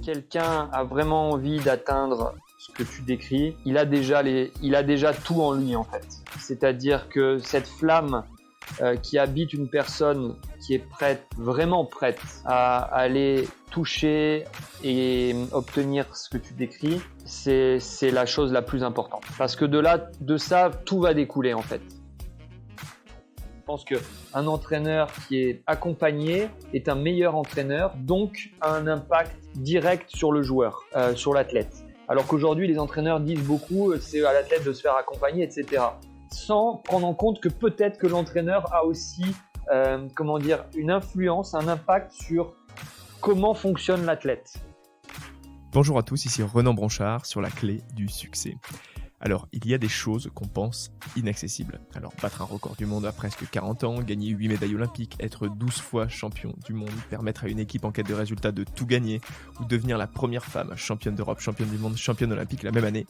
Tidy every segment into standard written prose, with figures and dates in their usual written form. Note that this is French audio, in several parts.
quelqu'un a vraiment envie d'atteindre ce que tu décris, il a déjà tout en lui en fait. C'est-à-dire que cette flamme qui habite une personne qui est prête, vraiment prête à aller toucher et obtenir ce que tu décris, c'est la chose la plus importante. Parce que de ça, tout va découler en fait. Je pense qu'un entraîneur qui est accompagné est un meilleur entraîneur, donc a un impact direct sur le joueur, sur l'athlète. Alors qu'aujourd'hui, les entraîneurs disent beaucoup, c'est à l'athlète de se faire accompagner, etc. Sans prendre en compte que peut-être que l'entraîneur a aussi une influence, un impact sur comment fonctionne l'athlète. Bonjour à tous, ici Renan Branchard sur la clé du succès. Alors, il y a des choses qu'on pense inaccessibles. Alors, battre un record du monde à presque 40 ans, gagner 8 médailles olympiques, être 12 fois champion du monde, permettre à une équipe en quête de résultats de tout gagner, ou devenir la première femme championne d'Europe, championne du monde, championne olympique la même année.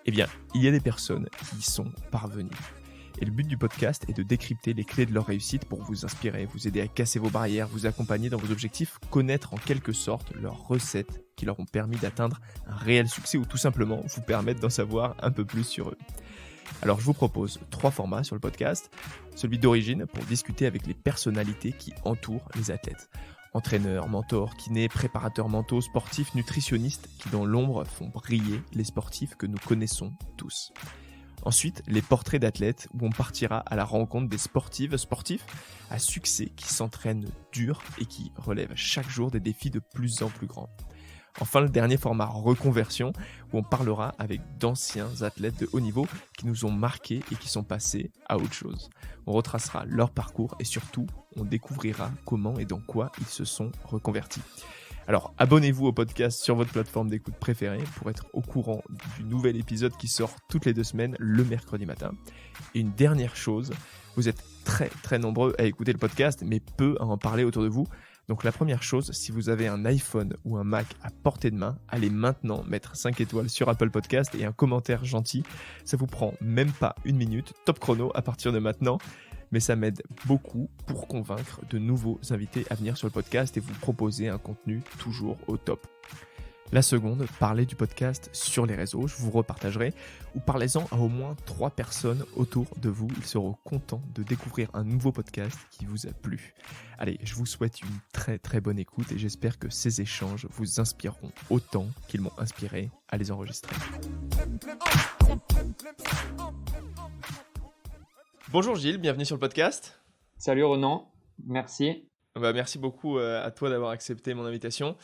Eh bien, il y a des personnes qui y sont parvenues. Et le but du podcast est de décrypter les clés de leur réussite pour vous inspirer, vous aider à casser vos barrières, vous accompagner dans vos objectifs, connaître en quelque sorte leurs recettes qui leur ont permis d'atteindre un réel succès ou tout simplement vous permettre d'en savoir un peu plus sur eux. Alors je vous propose 3 formats sur le podcast. Celui d'origine pour discuter avec les personnalités qui entourent les athlètes. Entraîneurs, mentors, kinés, préparateurs mentaux, sportifs, nutritionnistes qui dans l'ombre font briller les sportifs que nous connaissons tous. Ensuite, les portraits d'athlètes où on partira à la rencontre des sportifs à succès qui s'entraînent dur et qui relèvent chaque jour des défis de plus en plus grands. Enfin, le dernier format reconversion où on parlera avec d'anciens athlètes de haut niveau qui nous ont marqués et qui sont passés à autre chose. On retracera leur parcours et surtout, on découvrira comment et dans quoi ils se sont reconvertis. Alors, abonnez-vous au podcast sur votre plateforme d'écoute préférée pour être au courant du nouvel épisode qui sort toutes les 2 semaines, le mercredi matin. Et une dernière chose, vous êtes très très nombreux à écouter le podcast, mais peu à en parler autour de vous. Donc la première chose, si vous avez un iPhone ou un Mac à portée de main, allez maintenant mettre 5 étoiles sur Apple Podcast et un commentaire gentil. Ça vous prend même pas 1 minute, top chrono à partir de maintenant. Mais ça m'aide beaucoup pour convaincre de nouveaux invités à venir sur le podcast et vous proposer un contenu toujours au top. La seconde, parlez du podcast sur les réseaux, je vous repartagerai, ou parlez-en à au moins 3 personnes autour de vous. Ils seront contents de découvrir un nouveau podcast qui vous a plu. Allez, je vous souhaite une très très bonne écoute et j'espère que ces échanges vous inspireront autant qu'ils m'ont inspiré à les enregistrer. Bonjour Gilles, bienvenue sur le podcast. Salut Renan, merci. Merci beaucoup à toi d'avoir accepté mon invitation.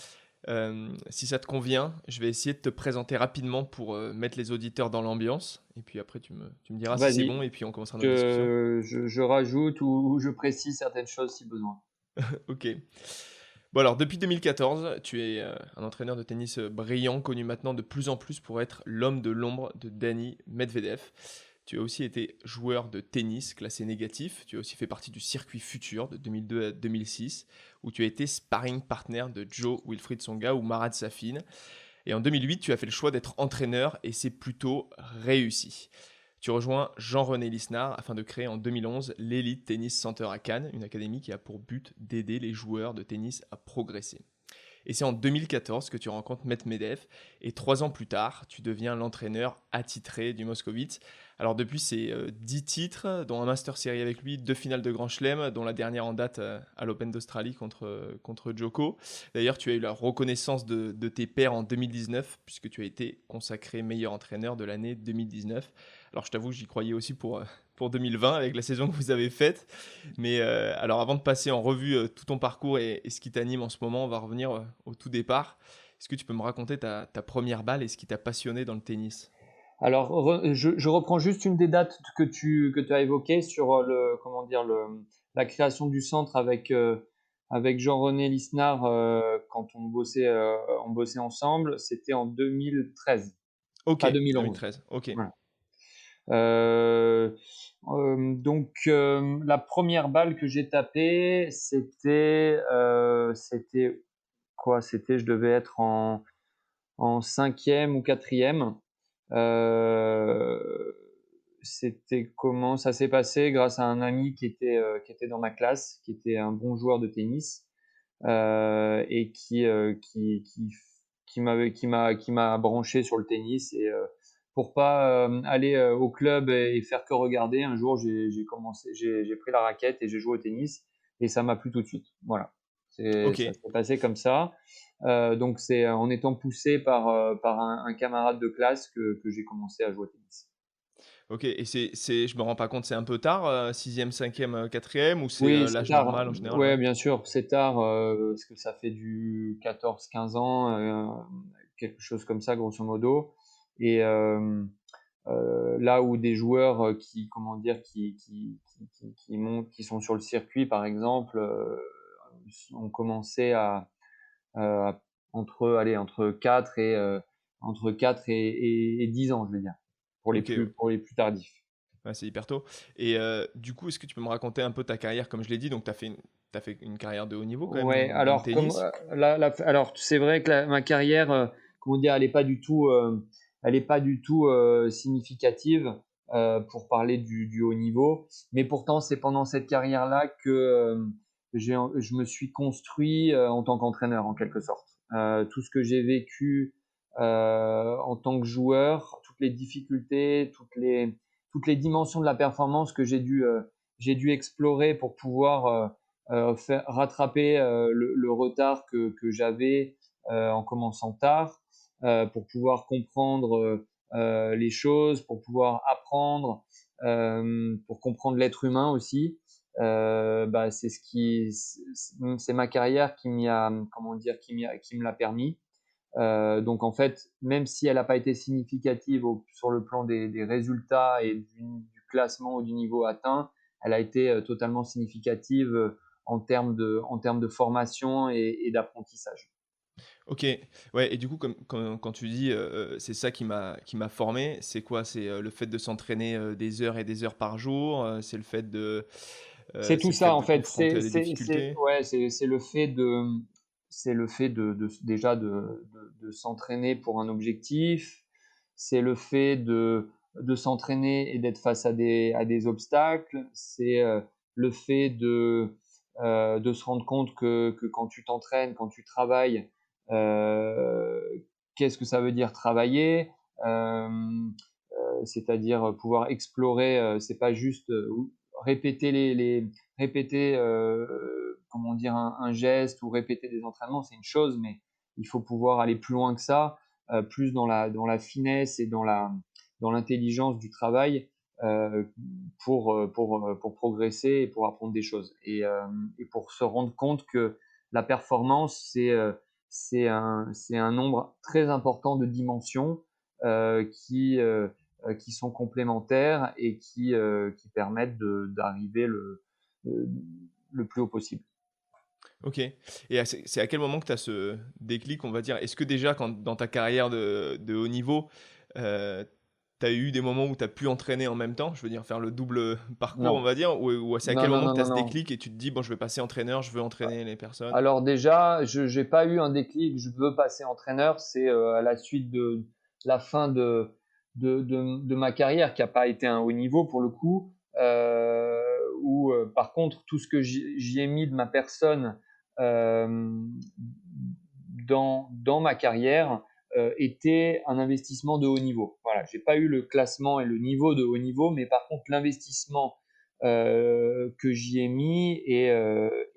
Si ça te convient, je vais essayer de te présenter rapidement pour mettre les auditeurs dans l'ambiance. Et puis après, tu me diras Vas-y. si c'est bon et puis on commencera notre discussion. Je rajoute ou je précise certaines choses si besoin. Ok. Bon alors, depuis 2014, tu es un entraîneur de tennis brillant, connu maintenant de plus en plus pour être l'homme de l'ombre de Dani Medvedev. Tu as aussi été joueur de tennis classé négatif. Tu as aussi fait partie du circuit futur de 2002 à 2006, où tu as été sparring partner de Jo-Wilfried Tsonga ou Marat Safin. Et en 2008, tu as fait le choix d'être entraîneur et c'est plutôt réussi. Tu rejoins Jean-René Lisnard afin de créer en 2011 l'Elite Tennis Center à Cannes, une académie qui a pour but d'aider les joueurs de tennis à progresser. Et c'est en 2014 que tu rencontres Medvedev et 3 ans plus tard, tu deviens l'entraîneur attitré du Moscovitz. Alors depuis, c'est 10 titres, dont un Master Series avec lui, 2 finales de Grand Chelem, dont la dernière en date à l'Open d'Australie contre Djoko. D'ailleurs, tu as eu la reconnaissance de tes pairs en 2019, puisque tu as été consacré meilleur entraîneur de l'année 2019. Alors je t'avoue, j'y croyais aussi pour 2020, avec la saison que vous avez faite. Mais alors avant de passer en revue tout ton parcours et ce qui t'anime en ce moment, on va revenir au tout départ. Est-ce que tu peux me raconter ta première balle et ce qui t'a passionné dans le tennis ? Alors, je reprends juste une des dates que tu as évoquées sur la création du centre avec Jean-René Lisnard quand on bossait ensemble. C'était en 2013, Ok, pas 2011. 2013, ok. Voilà. Donc, la première balle que j'ai tapée, c'était quoi? Je devais être en 5e ou 4e. C'était comment ça s'est passé grâce à un ami qui était dans ma classe, qui était un bon joueur de tennis et qui qui m'a branché sur le tennis. Et pour pas aller au club et faire que regarder, un jour j'ai pris la raquette et j'ai joué au tennis et ça m'a plu tout de suite. Voilà, Ok, ça s'est passé comme ça. Donc c'est en étant poussé par un camarade de classe que j'ai commencé à jouer au tennis. ok. Et je me rends pas compte, c'est un peu tard, 6e, 5e, 4e, ou c'est Oui, c'est l'âge tard. normal en général, Ouais, ouais. bien sûr, c'est tard, parce que ça fait du 14-15 ans, quelque chose comme ça, grosso modo. Et là où des joueurs comment dire, qui sont sur le circuit, par exemple, ont commencé euh, entre 4 et 10 ans, je veux dire, Ok, ouais. pour les plus tardifs. Ouais, c'est hyper tôt. Et du coup, est-ce que tu peux me raconter un peu ta carrière, comme je l'ai dit, donc t'as fait une carrière de haut niveau quand même Ouais, dans le alors comme tennis. alors c'est vrai que ma carrière, comment dire, elle est pas du tout significative pour parler du haut niveau. Mais pourtant, c'est pendant cette carrière-là que je me suis construit en tant qu'entraîneur en quelque sorte. Tout ce que j'ai vécu en tant que joueur, toutes les difficultés, toutes les dimensions de la performance que j'ai dû explorer pour pouvoir faire rattraper le retard que j'avais en commençant tard, pour pouvoir comprendre les choses, pour pouvoir apprendre, pour comprendre l'être humain aussi. Bah, c'est ma carrière qui m'y a, comment dire, qui me l'a permis. Donc en fait, même si elle n'a pas été significative sur le plan des résultats et du classement ou du niveau atteint, elle a été totalement significative en termes de formation et d'apprentissage. Ok, ouais, et du coup, quand tu dis c'est ça qui m'a formé, c'est quoi? C'est le fait de s'entraîner des heures et des heures par jour, C'est tout c'est le fait ça en de fait. confronter à des difficultés? Ouais, c'est le fait déjà de s'entraîner pour un objectif. C'est le fait de s'entraîner et d'être face à des obstacles. C'est le fait de se rendre compte que quand tu t'entraînes, quand tu travailles, euh, qu'est-ce que ça veut dire travailler? C'est-à-dire pouvoir explorer, c'est pas juste répéter répéter comment dire un geste ou répéter des entraînements, c'est une chose, mais il faut pouvoir aller plus loin que ça, plus dans la finesse et dans l'intelligence du travail pour progresser et pour apprendre des choses et pour se rendre compte que la performance c'est un nombre très important de dimensions qui sont complémentaires et qui permettent d'arriver le, le plus haut possible. Ok. Et c'est à quel moment que tu as ce déclic, on va dire? Est-ce que déjà, dans ta carrière de haut niveau, tu as eu des moments où tu as pu entraîner en même temps? Je veux dire, faire le double parcours, on Non, va dire? Ou c'est à non, quel non, moment non, que tu as non, ce non. déclic et tu te dis, bon, je vais passer entraîneur, je veux entraîner les personnes? Alors déjà, je n'ai pas eu un déclic, je veux passer entraîneur, c'est à la suite de la fin de ma carrière, qui n'a pas été un haut niveau pour le coup, où par contre, tout ce que j'y ai mis de ma personne euh, dans ma carrière était un investissement de haut niveau. Voilà, j'ai pas eu le classement et le niveau de haut niveau, mais par contre, l'investissement que j'y ai mis et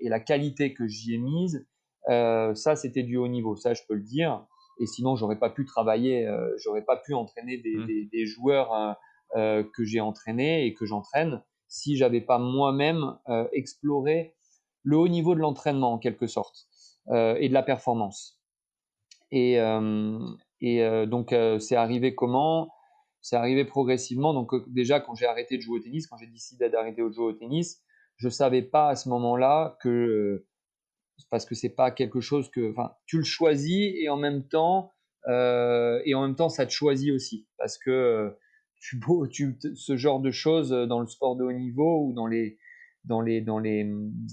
la qualité que j'y ai mise, ça c'était du haut niveau, ça je peux le dire. Et sinon, j'aurais pas pu travailler, j'aurais pas pu entraîner Hmm. des joueurs que j'ai entraînés et que j'entraîne si j'avais pas moi-même exploré le haut niveau de l'entraînement en quelque sorte et de la performance. Et, euh, donc, c'est arrivé comment? C'est arrivé progressivement. Donc, déjà, quand j'ai arrêté de jouer au tennis, quand j'ai décidé d'arrêter de jouer au tennis, je savais pas à ce moment-là que, parce que c'est pas quelque chose que, enfin, tu le choisis et en même temps, ça te choisit aussi. Parce que ce genre de choses dans le sport de haut niveau ou dans les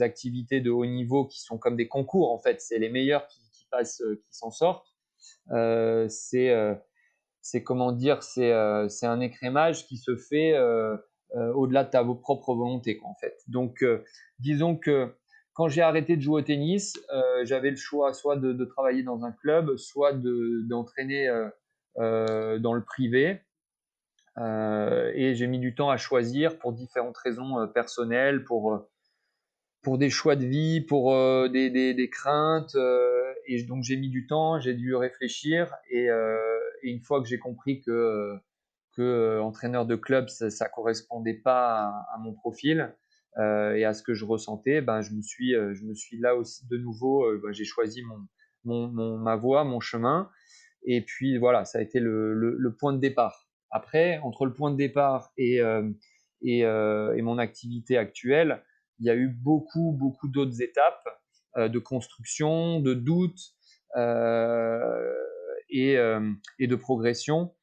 activités de haut niveau qui sont comme des concours, en fait, c'est les meilleurs qui passent, qui s'en sortent euh, c'est euh, c'est comment dire, c'est un écrémage qui se fait au-delà de ta propre volonté, quoi, en fait. Donc, disons que quand j'ai arrêté de jouer au tennis, j'avais le choix soit de travailler dans un club, soit d'entraîner dans le privé. Et j'ai mis du temps à choisir pour différentes raisons personnelles, pour des choix de vie, pour des craintes. Et donc j'ai mis du temps, j'ai dû réfléchir. Et une fois que j'ai compris que entraîneur de club, ça correspondait pas à mon profil et à ce que je ressentais, ben, je me suis là aussi de nouveau, ben, j'ai choisi ma voie, mon chemin. Et puis voilà, ça a été le point de départ. Après, entre le point de départ et mon activité actuelle, il y a eu beaucoup d'autres étapes de construction, de doute euh, et de progression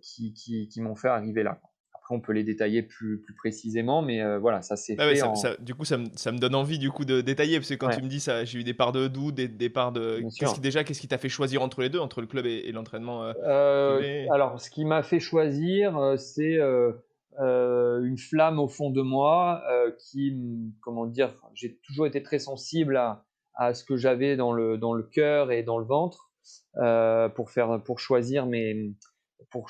qui m'ont fait arriver là. Après, on peut les détailler plus précisément, mais voilà, ça s'est Ah ouais, fait du coup, ça me donne envie du coup de détailler, parce que quand tu Ouais, me dis ça, j'ai eu des parts de doute, des parts de... bien sûr. Qu'est-ce qui t'a fait choisir entre les deux, entre le club et l'entraînement Euh, privé? alors, ce qui m'a fait choisir, c'est une flamme au fond de moi comment dire, j'ai toujours été très sensible à ce que j'avais dans le cœur et dans le ventre pour choisir pour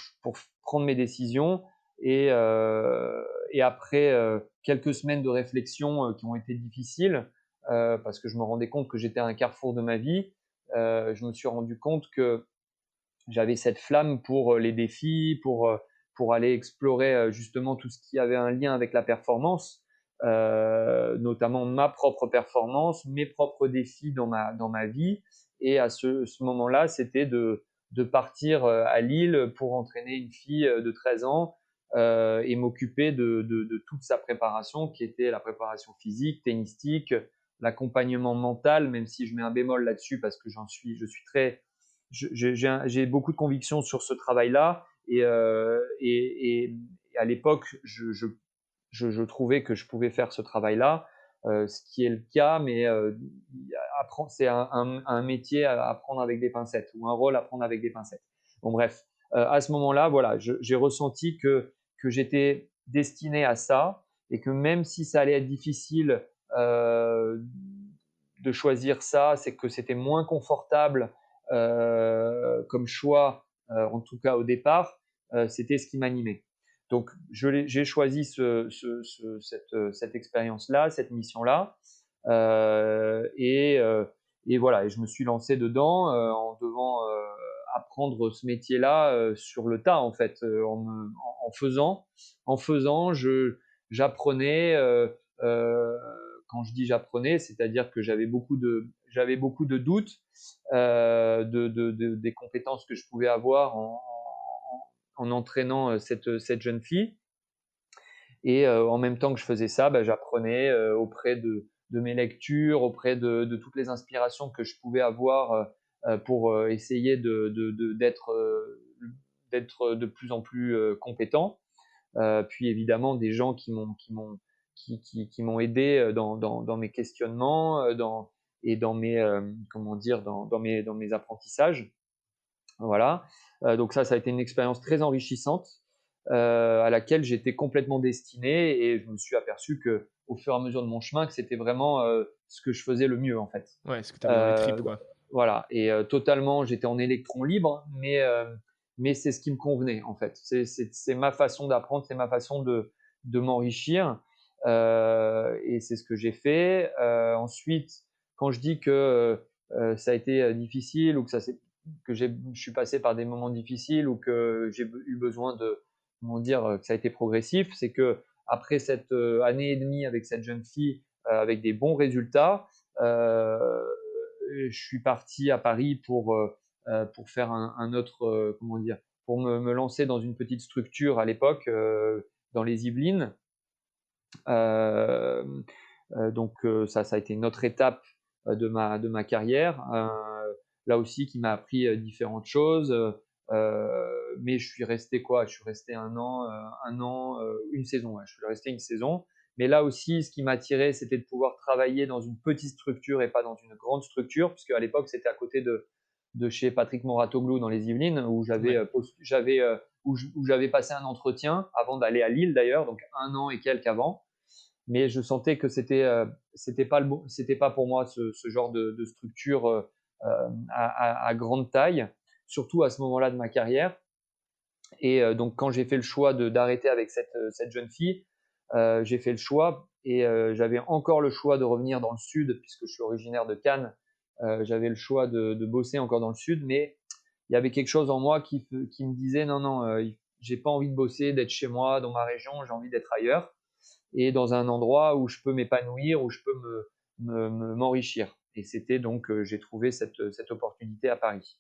prendre mes décisions. Et après quelques semaines de réflexion qui ont été difficiles, parce que je me rendais compte que j'étais à un carrefour de ma vie, je me suis rendu compte que j'avais cette flamme pour les défis, pour aller explorer justement tout ce qui avait un lien avec la performance, notamment ma propre performance, mes propres défis dans ma vie. Et à ce moment-là, c'était de partir à Lille pour entraîner une fille de 13 ans et m'occuper de toute sa préparation, qui était la préparation physique, tennistique, l'accompagnement mental, même si je mets un bémol là-dessus parce que je suis très j'ai beaucoup de convictions sur ce travail-là et à l'époque, je trouvais que je pouvais faire ce travail-là, ce qui est le cas, mais c'est un métier à prendre avec des pincettes ou un rôle à prendre avec des pincettes. Bon, bref, à ce moment-là, voilà, j'ai ressenti que j'étais destiné à ça et que même si ça allait être difficile de choisir ça, c'est que c'était moins confortable comme choix, en tout cas au départ, c'était ce qui m'animait. Donc, j'ai choisi cette expérience-là, cette mission-là, euh, et, euh, et voilà, et je me suis lancé dedans en devant apprendre ce métier-là sur le tas, en fait, en faisant, j'apprenais. Quand je dis j'apprenais, c'est-à-dire que j'avais beaucoup de doutes des compétences que je pouvais avoir en entraînant cette jeune fille. Et en même temps que je faisais ça, bah, j'apprenais auprès de mes lectures, auprès de toutes les inspirations que je pouvais avoir pour essayer d'être de plus en plus compétent. Puis évidemment, des gens qui m'ont aidé dans mes questionnements et dans mes, comment dire, dans mes apprentissages. Voilà. Donc ça a été une expérience très enrichissante à laquelle j'étais complètement destiné et je me suis aperçu que au fur et à mesure de mon chemin que c'était vraiment ce que je faisais le mieux en fait. Ouais, ce que t'avais dans les tripes, Euh, quoi. voilà. Et totalement, j'étais en électron libre, mais c'est ce qui me convenait en fait. C'est ma façon d'apprendre, c'est ma façon de m'enrichir et c'est ce que j'ai fait. Ensuite, quand je dis que ça a été difficile ou je suis passé par des moments difficiles ou que j'ai eu besoin de, comment dire, que ça a été progressif, c'est que après cette année et demie avec cette jeune fille, avec des bons résultats, je suis parti à Paris pour faire un autre, comment dire, pour me lancer dans une petite structure à l'époque dans les Yvelines. Euh, ça a été une autre étape de ma carrière, là aussi qui m'a appris différentes choses. Mais je suis resté quoi? Je suis resté une saison. Ouais, je suis resté une saison. Mais là aussi, ce qui m'attirait, c'était de pouvoir travailler dans une petite structure et pas dans une grande structure, puisque à l'époque, c'était à côté de chez Patrick Moratoglou dans les Yvelines, où Ouais. où j'avais passé un entretien avant d'aller à Lille d'ailleurs, donc un an et quelques avant. mais je sentais que c'était pas pour moi ce genre de structure à grande taille, surtout à ce moment-là de ma carrière. Et donc, quand j'ai fait le choix d'arrêter avec cette jeune fille, j'ai fait le choix et j'avais encore le choix de revenir dans le sud, puisque je suis originaire de Cannes. J'avais le choix de bosser encore dans le sud, mais il y avait quelque chose en moi qui me disait non, non, j'ai pas envie de bosser, d'être chez moi, dans ma région, j'ai envie d'être ailleurs et dans un endroit où je peux m'épanouir, où je peux m'enrichir. Et c'était donc, j'ai trouvé cette opportunité à Paris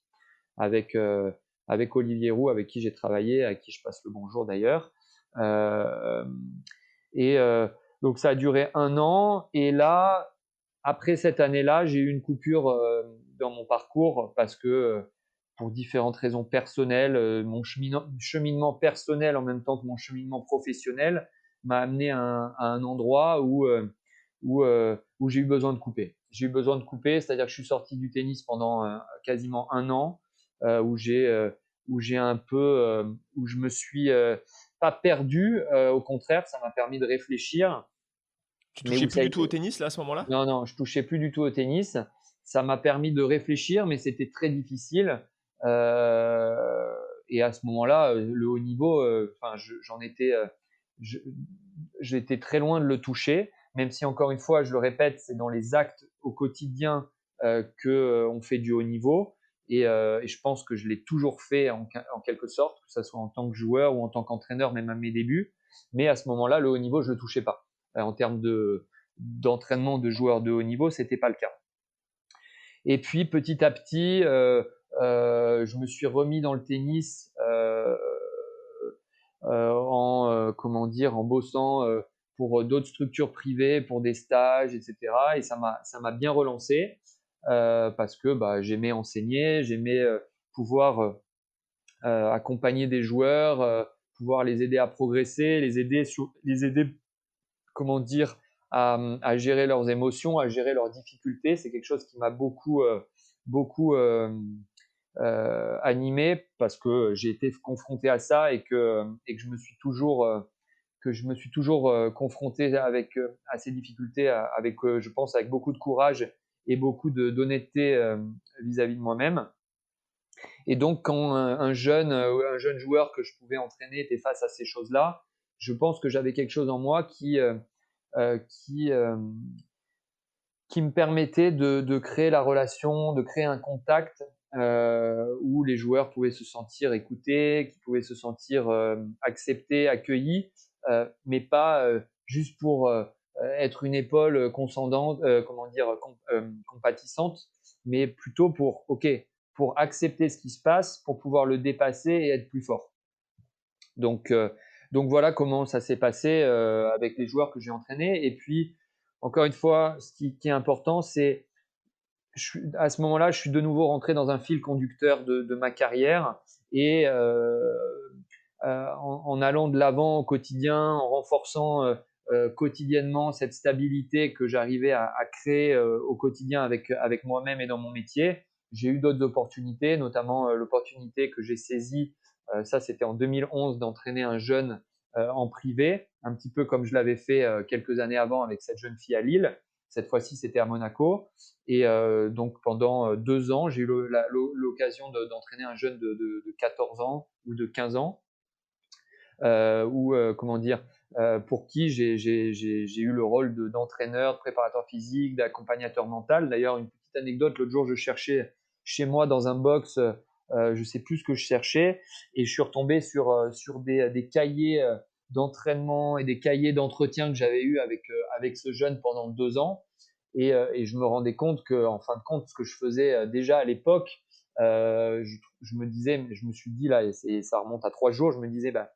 avec, avec Olivier Roux, avec qui j'ai travaillé, à qui je passe le bonjour d'ailleurs. Euh, et donc ça a duré 1 an. Et là, après cette année-là, j'ai eu une coupure dans mon parcours parce que pour différentes raisons personnelles, mon cheminement personnel en même temps que mon cheminement professionnel m'a amené à un endroit où j'ai eu besoin de couper. J'ai eu besoin de couper, c'est-à-dire que je suis sorti du tennis pendant quasiment 1 an, euh, où j'ai euh, où j'ai un peu où je me suis pas perdu, au contraire, ça m'a permis de réfléchir, Tu mais touchais où plus ça a du tout au été tennis là à ce moment-là? non, non, je touchais plus du tout au tennis. Ça m'a permis de réfléchir, mais c'était très difficile. Euh, et à ce moment-là, le haut niveau, enfin, j'en étais, je- j'étais très loin de le toucher. Même si encore une fois, je le répète, c'est dans les actes au quotidien que on fait du haut niveau. Et je pense que je l'ai toujours fait en quelque sorte, que ce soit en tant que joueur ou en tant qu'entraîneur, même à mes débuts. Mais à ce moment-là, le haut niveau, je le touchais pas. En termes d'entraînement de joueurs de haut niveau, c'était pas le cas. Et puis petit à petit, je me suis remis dans le tennis comment dire, en bossant pour d'autres structures privées, pour des stages, etc. Et ça m'a bien relancé parce que bah, j'aimais enseigner, j'aimais pouvoir accompagner des joueurs, pouvoir les aider à progresser, les aider comment dire, à gérer leurs émotions, à gérer leurs difficultés. C'est quelque chose qui m'a beaucoup animé parce que j'ai été confronté à ça et que je me suis toujours confronté à ces difficultés, je pense, avec beaucoup de courage et beaucoup d'honnêteté vis-à-vis de moi-même. Et donc, quand un jeune joueur que je pouvais entraîner était face à ces choses-là, je pense que j'avais quelque chose en moi euh, qui, euh, qui me permettait de créer la relation, de créer un contact où les joueurs pouvaient se sentir écoutés, qui pouvaient se sentir acceptés, accueillis, mais pas juste pour être une épaule consentante, comment dire, compatissante, mais plutôt pour accepter ce qui se passe, pour pouvoir le dépasser et être plus fort. Donc, euh, donc voilà comment ça s'est passé avec les joueurs que j'ai entraînés. Et puis, encore une fois, qui est important, c'est à ce moment-là, je suis de nouveau rentré dans un fil conducteur de ma carrière et en allant de l'avant au quotidien, en renforçant quotidiennement cette stabilité que j'arrivais à créer au quotidien avec moi-même et dans mon métier, j'ai eu d'autres opportunités, notamment l'opportunité que j'ai saisie, ça c'était en 2011, d'entraîner un jeune en privé, un petit peu comme je l'avais fait quelques années avant avec cette jeune fille à Lille. Cette fois-ci, c'était à Monaco. Et donc, pendant 2 ans, j'ai eu l'occasion d'entraîner un jeune de 14 ans ou de 15 ans, comment dire, pour qui j'ai eu le rôle d'entraîneur, de préparateur physique, d'accompagnateur mental. D'ailleurs, une petite anecdote, l'autre jour, je cherchais chez moi dans un box, je ne sais plus ce que je cherchais, et je suis retombé sur des cahiers d'entraînement et des cahiers d'entretien que j'avais eu avec ce jeune pendant 2 ans. Et je me rendais compte que, en fin de compte, ce que je faisais déjà à l'époque, je me disais, je me suis dit là, et ça remonte à 3 jours, je me disais, bah,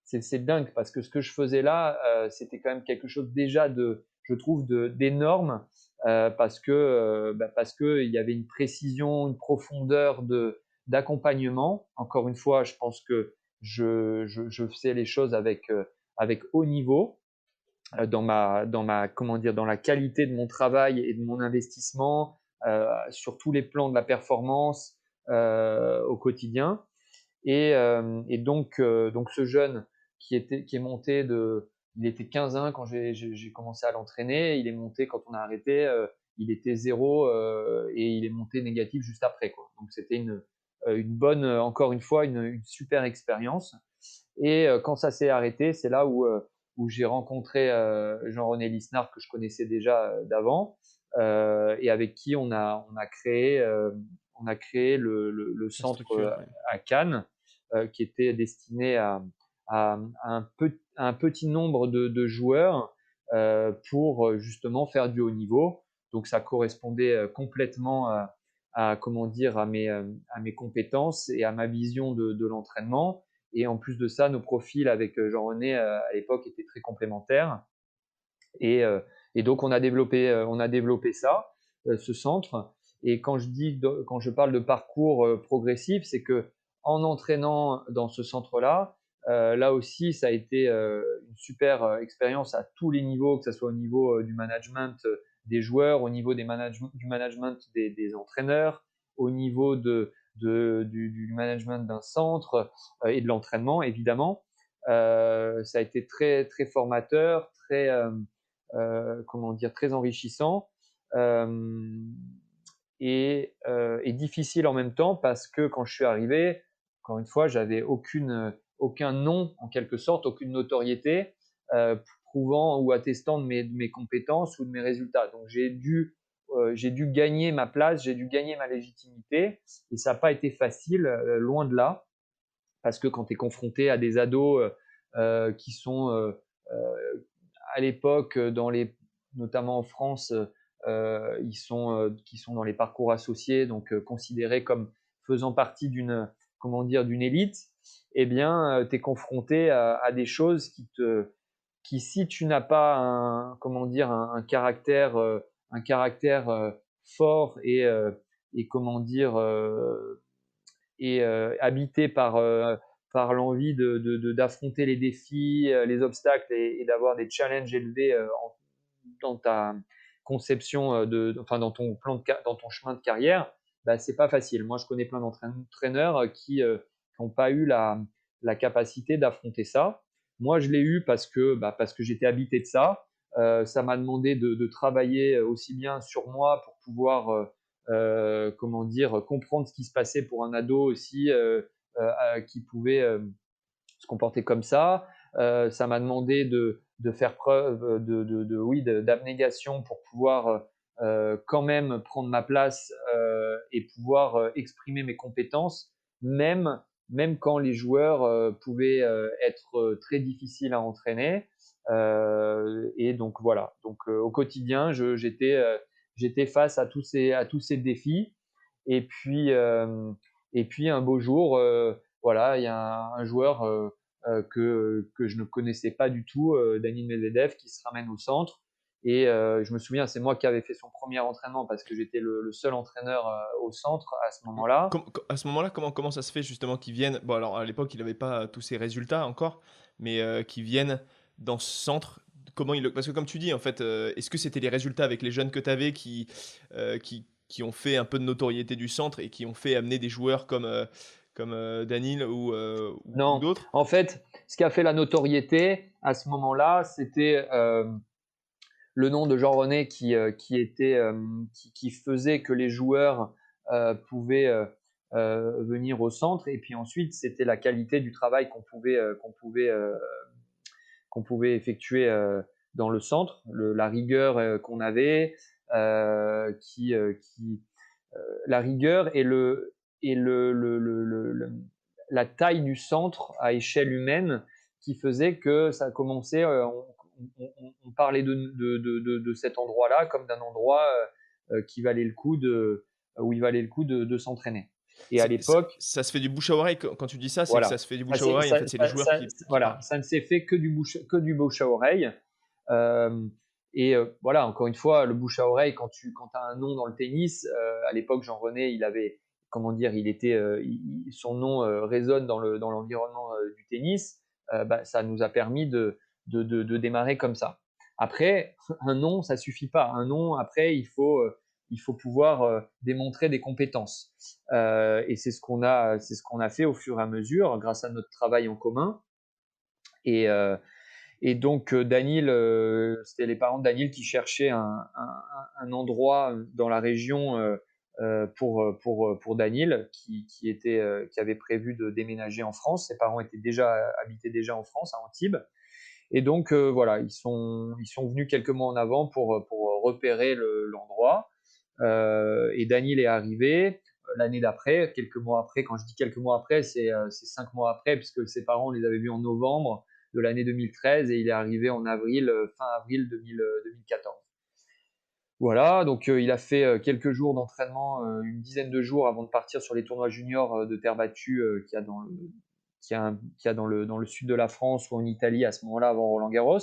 c'est dingue parce que ce que je faisais là, c'était quand même quelque chose déjà je trouve, d'énorme parce que il y avait une précision, une profondeur d'accompagnement. Encore une fois, je pense que je faisais les choses avec haut niveau comment dire, dans la qualité de mon travail et de mon investissement sur tous les plans de la performance au quotidien. Et donc ce jeune qui est monté il était 15-1 quand j'ai commencé à l'entraîner. Il est monté quand on a arrêté. Il était 0 et il est monté négatif juste après, quoi. Donc c'était une bonne, encore une fois, une super expérience. Et quand ça s'est arrêté, c'est là où j'ai rencontré Jean-René Lisnard, que je connaissais déjà d'avant, et avec qui on a créé le La centre structure, ouais. à Cannes, qui était destiné à un petit nombre de joueurs pour justement faire du haut niveau. Donc ça correspondait complètement comment dire, à mes compétences et à ma vision de l'entraînement. Et en plus de ça, nos profils avec Jean-René à l'époque étaient très complémentaires. Et, euh, et donc on a développé ça, ce centre. Et quand je parle de parcours progressif, c'est que en entraînant dans ce centre-là, là aussi, ça a été une super expérience à tous les niveaux, que ce soit au niveau du management des joueurs, au niveau du management des entraîneurs, au niveau du management d'un centre et de l'entraînement, évidemment. Ça a été très, très formateur, comment dire, très enrichissant euh, et difficile en même temps parce que quand je suis arrivé, encore une fois, j'avais aucun nom en quelque sorte, aucune notoriété prouvant ou attestant de mes compétences ou de mes résultats. Donc j'ai dû gagner ma place, j'ai dû gagner ma légitimité et ça n'a pas été facile, loin de là, parce que quand tu es confronté à des ados qui sont à l'époque, notamment en France, qui sont dans les parcours associés, donc considérés comme faisant partie comment dire, d'une élite, eh bien, tu es confronté à des choses qui, si tu n'as pas comment dire, un caractère fort et comment dire, et habité par l'envie d'affronter les défis, les obstacles et d'avoir des challenges élevés dans ta conception, enfin dans ton dans ton chemin de carrière, bah, c'est pas facile. Moi, je connais plein d'entraîneurs qui n'ont pas eu la capacité d'affronter ça. Moi, je l'ai eu parce que j'étais habité de ça. Ça m'a demandé de travailler aussi bien sur moi pour pouvoir comment dire, comprendre ce qui se passait pour un ado aussi qui pouvait se comporter comme ça. Ça m'a demandé de faire preuve oui, d'abnégation pour pouvoir quand même prendre ma place et pouvoir exprimer mes compétences, même quand les joueurs pouvaient être très difficiles à entraîner. Et donc voilà. Donc au quotidien, j'étais face à tous ces défis. Et puis, euh, et puis un beau jour, voilà, il y a un joueur que je ne connaissais pas du tout, Daniil Medvedev, qui se ramène au centre. Et je me souviens, c'est moi qui avais fait son premier entraînement parce que j'étais le seul entraîneur au centre à ce moment-là. À ce moment-là, comment ça se fait justement qu'ils viennent? Bon, alors à l'époque, il n'avait pas tous ses résultats encore, mais qu'ils viennent dans ce centre. Parce que comme tu dis, en fait, est-ce que c'était les résultats avec les jeunes que tu avais qui ont fait un peu de notoriété du centre et qui ont fait amener des joueurs comme Danil ou Non, d'autres? en fait, ce qui a fait la notoriété à ce moment-là, c'était le nom de Jean René qui faisait que les joueurs pouvaient venir au centre. Et puis ensuite, c'était la qualité du travail qu'on pouvait effectuer dans le centre, la rigueur qu'on avait, la rigueur et la taille du centre à échelle humaine qui faisait que ça commençait, on parlait de cet endroit-là comme d'un endroit qui valait le coup où il valait le coup de s'entraîner. Et à l'époque, Ça se fait du bouche à oreille. Quand tu dis ça, c'est que ça voilà. se fait du bouche à oreille. En fait, c'est les joueurs qui Voilà, parlent. ça ne s'est fait que du bouche à oreille. Euh, et voilà, encore une fois, le bouche à oreille, quand tu as un nom dans le tennis, à l'époque, Jean-René, il avait, comment dire, son nom résonne dans l'environnement du tennis, bah, ça nous a permis de démarrer comme ça. Après, un nom, ça suffit pas. Un nom, après, il faut pouvoir démontrer des compétences. Et c'est ce qu'on a fait au fur et à mesure grâce à notre travail en commun. Et, Et donc Daniel, c'était les parents de Daniel qui cherchaient un endroit dans la région pour Daniel, qui avait prévu de déménager en France. Ses parents habitaient déjà en France, à Antibes. Et donc voilà, ils sont venus quelques mois en avant pour repérer l'endroit. Et Daniel est arrivé l'année d'après, quelques mois après. Quand je dis quelques mois après, c'est 5 mois après, puisque ses parents, on les avait vus en novembre de l'année 2013 et il est arrivé en avril, fin avril 2014. Voilà, donc il a fait quelques jours d'entraînement, une dizaine de jours avant de partir sur les tournois juniors de terre battue qu'il y a dans le sud de la France ou en Italie à ce moment-là avant Roland-Garros.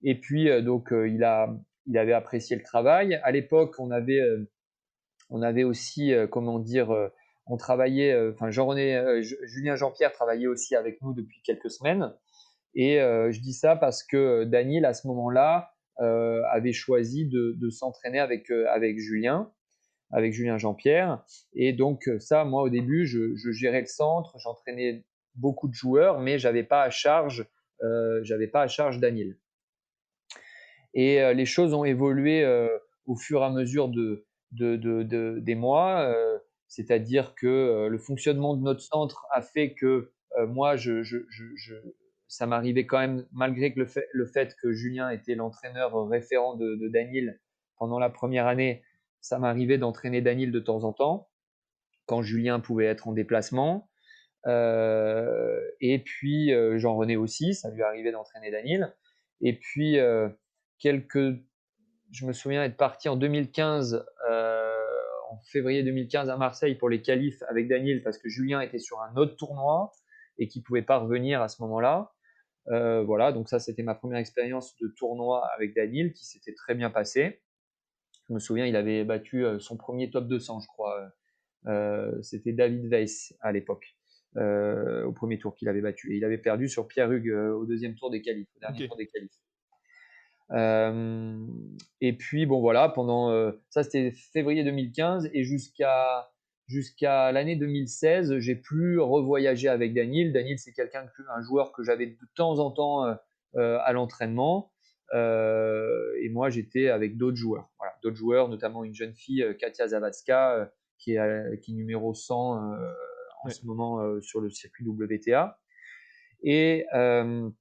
Et puis donc il avait apprécié le travail. À l'époque, on avait aussi comment dire, on travaillait, enfin Julien Jean-Pierre travaillait aussi avec nous depuis quelques semaines. Et je dis ça parce que Daniel à ce moment-là avait choisi de s'entraîner avec Julien Jean-Pierre. Et donc ça, moi au début, je gérais le centre, j'entraînais beaucoup de joueurs, mais j'avais pas à charge Daniel. Et les choses ont évolué au fur et à mesure des mois. C'est-à-dire que le fonctionnement de notre centre a fait que moi, ça m'arrivait quand même, malgré que le fait que Julien était l'entraîneur référent de Daniel pendant la première année, ça m'arrivait d'entraîner Daniel de temps en temps, quand Julien pouvait être en déplacement. Et puis Jean-René aussi, ça lui arrivait d'entraîner Daniel. Et puis je me souviens être parti en 2015, en février 2015 à Marseille pour les qualifs avec Daniel parce que Julien était sur un autre tournoi et qu'il pouvait pas revenir à ce moment-là. Voilà, donc ça c'était ma première expérience de tournoi avec Daniel qui s'était très bien passée. Je me souviens, il avait battu son premier top 200, je crois. C'était David Weiss à l'époque, au premier tour qu'il avait battu. Et il avait perdu sur Pierre Hugues au deuxième tour des qualifs, au dernier tour des qualifs. Et puis bon voilà, pendant ça c'était février 2015 et jusqu'à l'année 2016, j'ai plus revoyagé avec Daniel. Daniel c'est un joueur que j'avais de temps en temps à l'entraînement. Et moi j'étais avec d'autres joueurs. Voilà, d'autres joueurs, notamment une jeune fille, Katia Zawadzka, qui est numéro 100 en ce moment sur le circuit WTA. Et en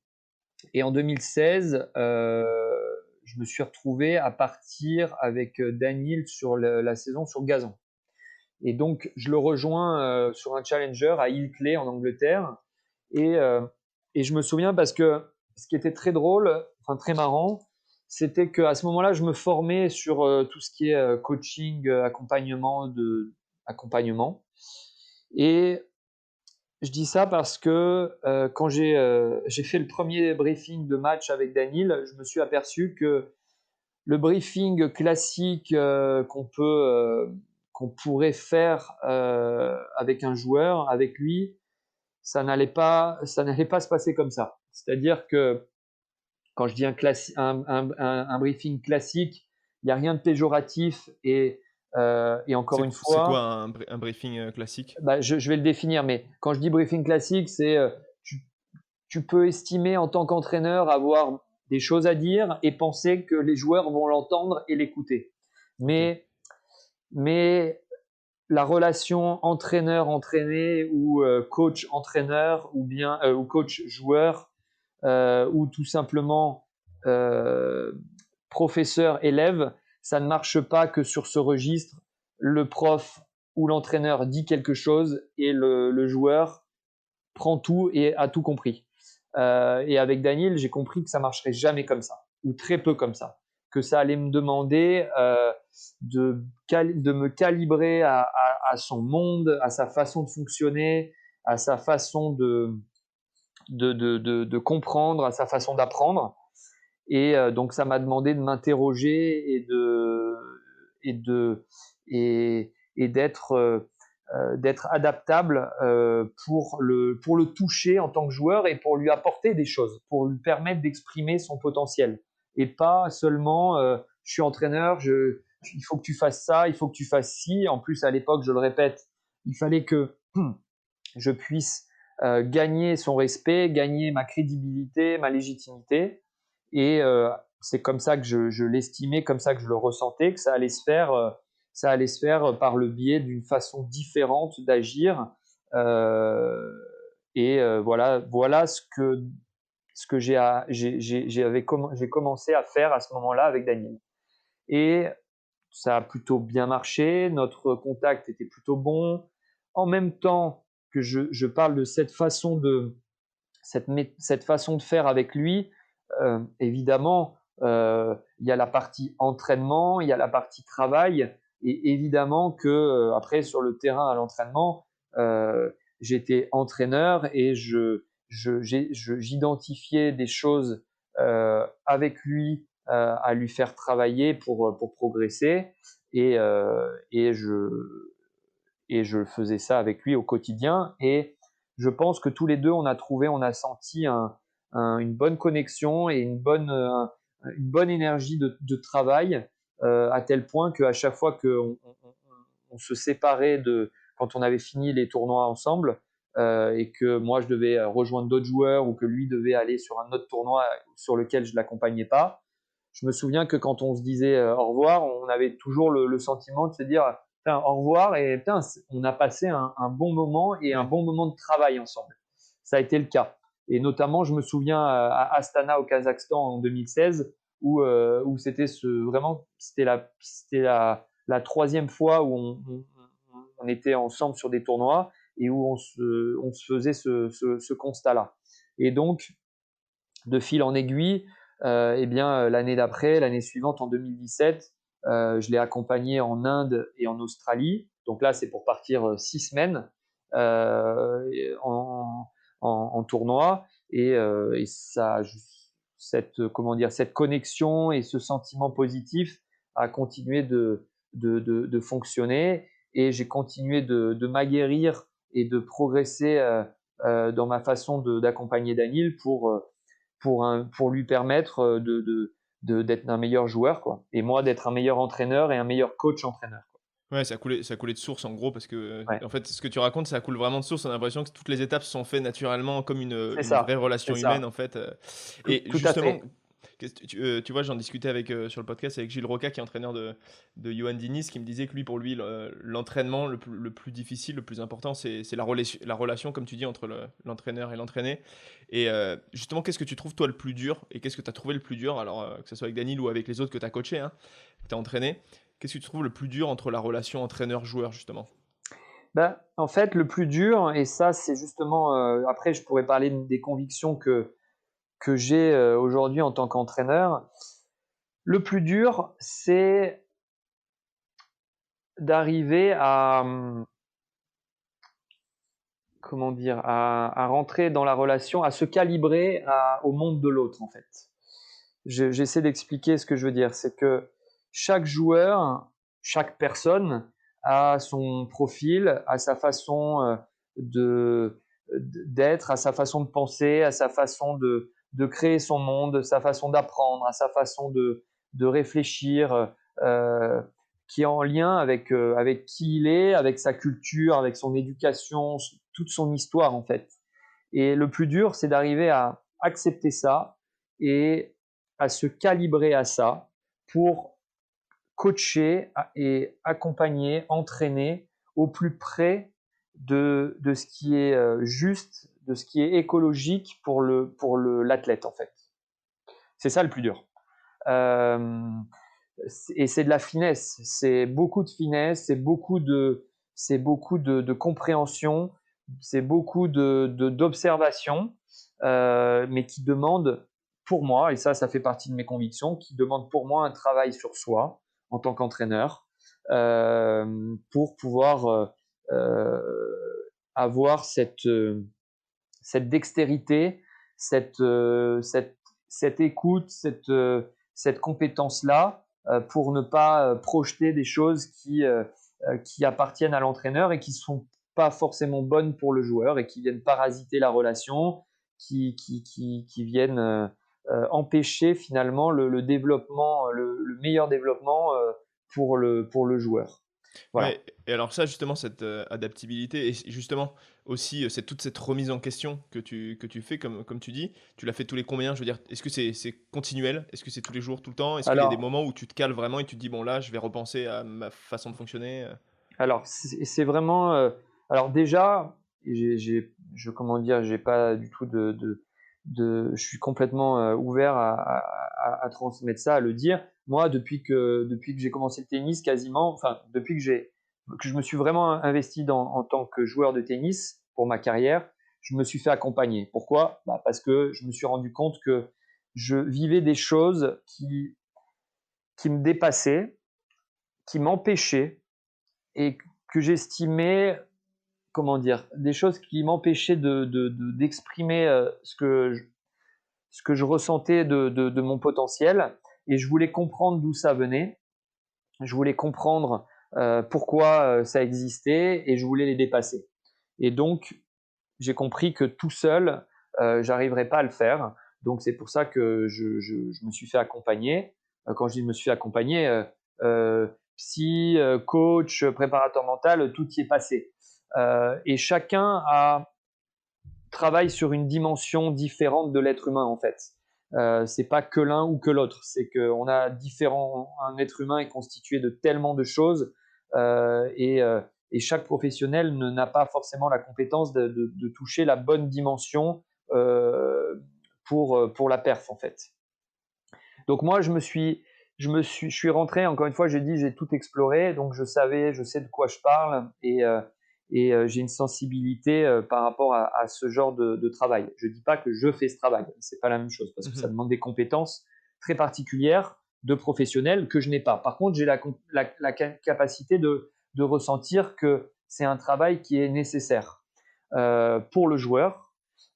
2016, je me suis retrouvé à partir avec Daniel sur la saison sur gazon. Et donc, je le rejoins sur un challenger à Ilkley en Angleterre. Et je me souviens parce que ce qui était très drôle, enfin très marrant, c'était qu'à ce moment-là, je me formais sur tout ce qui est coaching, accompagnement. Et je dis ça parce que quand j'ai fait le premier briefing de match avec Daniel, je me suis aperçu que le briefing classique qu'on pourrait faire avec un joueur, avec lui, ça n'allait pas se passer comme ça. C'est-à-dire que quand je dis un briefing classique, il n'y a rien de péjoratif et encore une fois. C'est quoi un briefing classique? Bah, je vais le définir, mais quand je dis briefing classique, c'est tu peux estimer en tant qu'entraîneur avoir des choses à dire et penser que les joueurs vont l'entendre et l'écouter. Mais la relation entraîneur-entraîné ou coach-entraîneur ou coach-joueur ou tout simplement professeur-élève, ça ne marche pas que sur ce registre. Le prof ou l'entraîneur dit quelque chose et le joueur prend tout et a tout compris. Et avec Daniel, j'ai compris que ça marcherait jamais comme ça, ou très peu comme ça, que ça allait me demander de me calibrer à son monde, à sa façon de fonctionner, à sa façon de comprendre, à sa façon d'apprendre. Et donc ça m'a demandé de m'interroger et d'être adaptable pour le toucher en tant que joueur et pour lui apporter des choses, pour lui permettre d'exprimer son potentiel. Et pas seulement je suis entraîneur, il faut que tu fasses ça, il faut que tu fasses ci. En plus, à l'époque, je le répète, il fallait que je puisse gagner son respect, gagner ma crédibilité, ma légitimité. Et c'est comme ça que je l'estimais, comme ça que je le ressentais, que ça allait se faire par le biais d'une façon différente d'agir. Euh, voilà ce que j'ai commencé à faire à ce moment-là avec Daniel. Et ça a plutôt bien marché, notre contact était plutôt bon. En même temps que je parle de cette façon de faire avec lui, évidemment, il y a la partie entraînement, il y a la partie travail, et évidemment que après sur le terrain à l'entraînement, j'étais entraîneur et j'identifiais des choses avec lui à lui faire travailler pour progresser, et, euh, et je et je faisais ça avec lui au quotidien. Et je pense que tous les deux, on a senti une bonne connexion et une bonne énergie de travail, à tel point qu'à chaque fois qu'on se séparait quand on avait fini les tournois ensemble, et que moi je devais rejoindre d'autres joueurs ou que lui devait aller sur un autre tournoi sur lequel je ne l'accompagnais pas, je me souviens que quand on se disait au revoir, on avait toujours le sentiment de se dire au revoir, et on a passé un bon moment et un bon moment de travail ensemble. Ça a été le cas. Et notamment, je me souviens à Astana au Kazakhstan en 2016 où c'était la troisième fois où on était ensemble sur des tournois et où on se faisait ce constat-là. Et donc, de fil en aiguille, eh bien, l'année d'après, l'année suivante, en 2017, je l'ai accompagné en Inde et en Australie. Donc là, c'est pour partir 6 semaines en tournoi. Et ça, cette connexion et ce sentiment positif a continué de fonctionner. Et j'ai continué de m'aguerrir et de progresser dans ma façon d'accompagner Daniel pour lui permettre d'être un meilleur joueur, quoi. Et moi, d'être un meilleur entraîneur et un meilleur coach entraîneur, quoi. Ouais, ça a coulé de source en gros parce que Ouais, en fait ce que tu racontes ça coule vraiment de source. On a l'impression que toutes les étapes se sont faites naturellement comme c'est une vraie ça, relation c'est humaine ça. en fait. Tout, Et tout à justement, fait. tu vois, j'en discutais avec sur le podcast avec Gilles Roca qui est entraîneur de Johan Diniz qui me disait que lui pour lui l'entraînement le plus difficile, le plus important c'est la relation comme tu dis entre l'entraîneur et l'entraîné. Et justement qu'est-ce que tu trouves toi le plus dur et qu'est-ce que tu as trouvé le plus dur alors que ce soit avec Daniel ou avec les autres que tu as coaché hein, que tu as entraîné. Qu'est-ce que tu trouves le plus dur entre la relation entraîneur-joueur, justement? Ben, en fait, le plus dur, et ça, c'est justement, après, je pourrais parler des convictions que j'ai aujourd'hui en tant qu'entraîneur. Le plus dur, c'est d'arriver comment dire, à rentrer dans la relation, à se calibrer au monde de l'autre, en fait. J'essaie d'expliquer ce que je veux dire. C'est que chaque joueur, chaque personne a son profil, a sa façon de d'être, à sa façon de penser, à sa façon de créer son monde, sa façon d'apprendre, à sa façon de réfléchir, euh, qui est en lien avec qui il est, avec sa culture, avec son éducation, toute son histoire en fait. Et le plus dur, c'est d'arriver à accepter ça et à se calibrer à ça pour coacher et accompagner, entraîner au plus près de ce qui est juste, de ce qui est écologique l'athlète en fait. C'est ça le plus dur. Euh, et c'est de la finesse, c'est beaucoup de finesse, c'est beaucoup de compréhension, c'est beaucoup d'observation, mais qui demande pour moi, et ça fait partie de mes convictions, qui demande pour moi un travail sur soi en tant qu'entraîneur, pour pouvoir avoir cette dextérité, cette écoute, cette compétence-là, pour ne pas projeter des choses qui appartiennent à l'entraîneur et qui ne sont pas forcément bonnes pour le joueur et qui viennent parasiter la relation, qui viennent empêcher finalement le développement, le meilleur développement pour le joueur. Voilà. Ouais, et alors ça, justement, cette adaptabilité et justement aussi toute cette remise en question que tu fais, comme tu dis, tu l'as fait tous les combien? Je veux dire, est-ce que c'est continuel? Est-ce que c'est tous les jours, tout le temps? Est-ce qu'il y a des Alors, moments où tu te cales vraiment et tu te dis, bon, là, je vais repenser à ma façon de fonctionner? alors c'est vraiment. Alors déjà, comment dire, j'ai pas du tout je suis complètement ouvert à transmettre ça, à le dire. Moi, depuis que j'ai commencé le tennis, quasiment, enfin depuis que je me suis vraiment investi en tant que joueur de tennis pour ma carrière, je me suis fait accompagner. Pourquoi? Bah, parce que je me suis rendu compte que je vivais des choses qui me dépassaient, qui m'empêchaient et que j'estimais, comment dire, des choses qui m'empêchaient d'exprimer ce que je ressentais de mon potentiel. Et je voulais comprendre d'où ça venait. Je voulais comprendre pourquoi ça existait et je voulais les dépasser. Et donc, j'ai compris que tout seul, j'arriverais pas à le faire. Donc, c'est pour ça que je me suis fait accompagner. Quand je dis je me suis accompagné, psy, coach, préparateur mental, tout y est passé. Et chacun travaille sur une dimension différente de l'être humain en fait. C'est pas que l'un ou que l'autre, c'est qu'on a différents. Un être humain est constitué de tellement de choses et chaque professionnel n'a pas forcément la compétence de toucher la bonne dimension pour la perf en fait. Donc moi je suis rentré, encore une fois, j'ai dit, j'ai tout exploré, donc je sais de quoi je parle et j'ai une sensibilité par rapport à ce genre de travail. Je dis pas que je fais ce travail, c'est pas la même chose parce que ça Mhm. demande des compétences très particulières de professionnels que je n'ai pas. Par contre, j'ai la capacité de ressentir que c'est un travail qui est nécessaire pour le joueur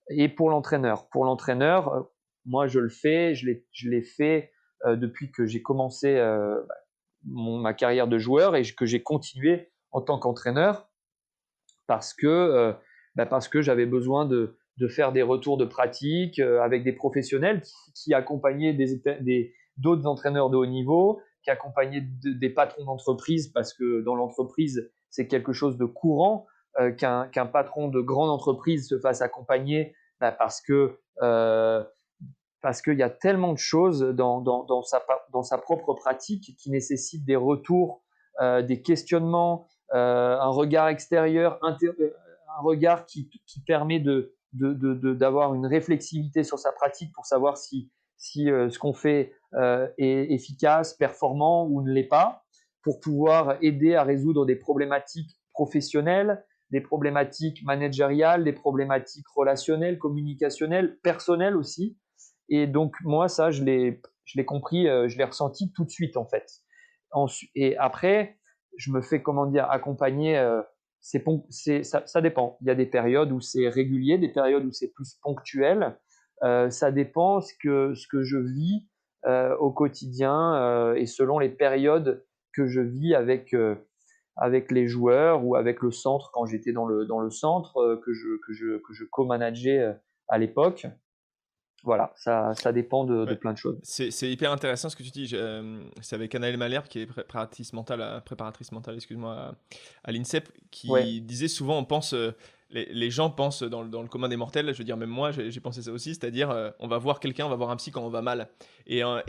et pour l'entraîneur. Pour l'entraîneur, moi je le fais, je l'ai fait depuis que j'ai commencé ma carrière de joueur et que j'ai continué en tant qu'entraîneur parce que, parce que j'avais besoin de faire des retours de pratique avec des professionnels qui accompagnaient d'autres entraîneurs de haut niveau, qui accompagnaient des patrons d'entreprise parce que dans l'entreprise, c'est quelque chose de courant qu'un patron de grande entreprise se fasse accompagner parce que parce qu'il y a tellement de choses dans sa propre pratique qui nécessitent des retours, des questionnements, un regard extérieur, un regard qui permet d'avoir une réflexivité sur sa pratique pour savoir si ce qu'on fait est efficace, performant ou ne l'est pas, pour pouvoir aider à résoudre des problématiques professionnelles, des problématiques managériales, des problématiques relationnelles, communicationnelles, personnelles aussi. Et donc, moi, ça, je l'ai compris, je l'ai ressenti tout de suite, en fait. Et après, je me fais, comment dire, accompagner. Ça dépend. Il y a des périodes où c'est régulier, des périodes où c'est plus ponctuel. Ça dépend ce que je vis au quotidien et selon les périodes que je vis avec les joueurs ou avec le centre quand j'étais dans le centre que je co-manageais à l'époque. Voilà, ça dépend de Ouais. plein de choses. C'est hyper intéressant ce que tu dis. C'est avec Anaëlle Malherbe, qui est préparatrice mentale, excuse-moi, à l'INSEP, Ouais, qui disait souvent, les gens pensent dans le commun des mortels, je veux dire, même moi, j'ai pensé ça aussi, c'est-à-dire, on va voir quelqu'un, on va voir un psy quand on va mal. Et en